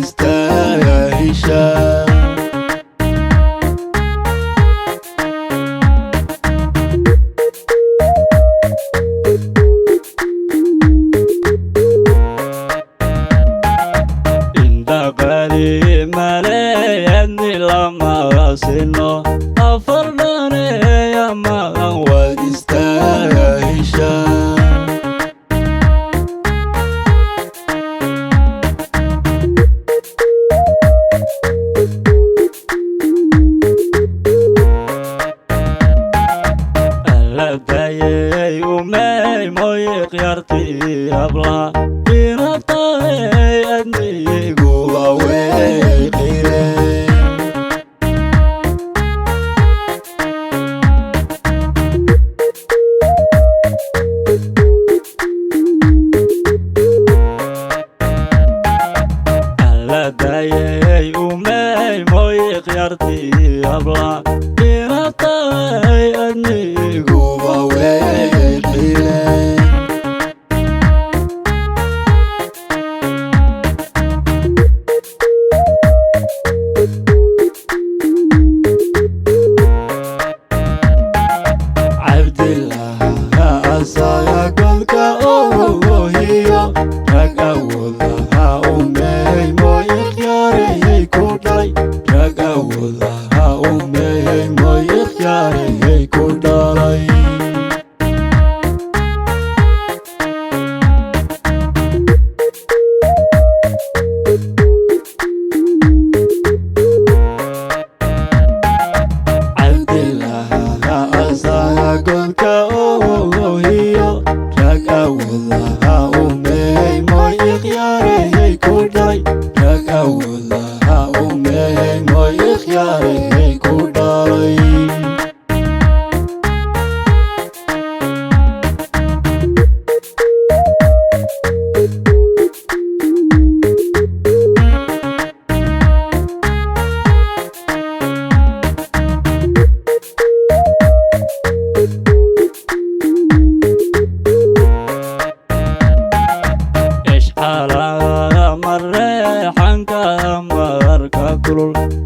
istaahishaa indaqali maleeyadni lama sino afarnaneya maqan waad istaahishaa dayay umay moy qiyarti abla inatay adnigu away qire dayay umay moy qiyarti abla inatay adnigu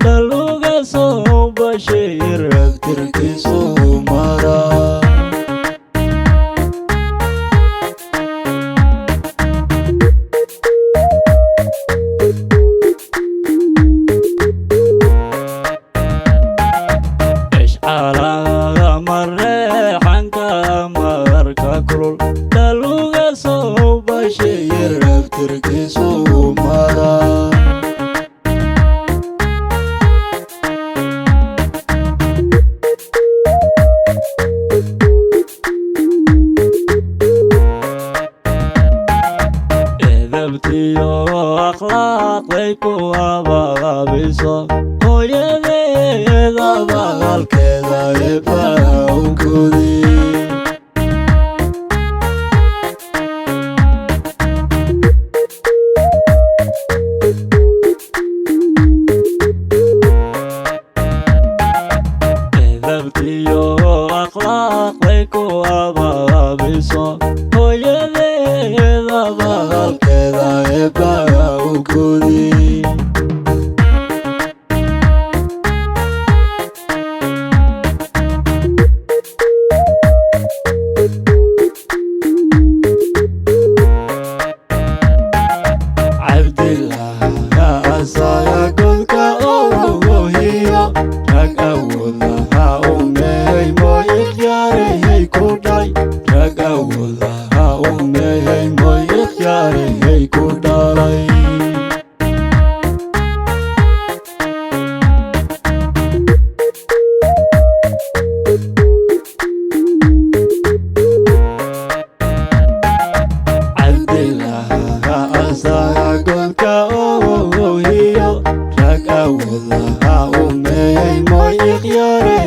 daluga soo bashir aftirkiisu mara ishalaga mareexanka marka kulul daluga soo bashir aftirkiisu mara akhlaaqday ku abaabiso hooyadeeda baqalkeeda eebawgudi edabtiyo akhlaaqday ku abaabiso hooyadeeda baqalkeeda eebawgudi Rag awoodaha umey moy ikhyaare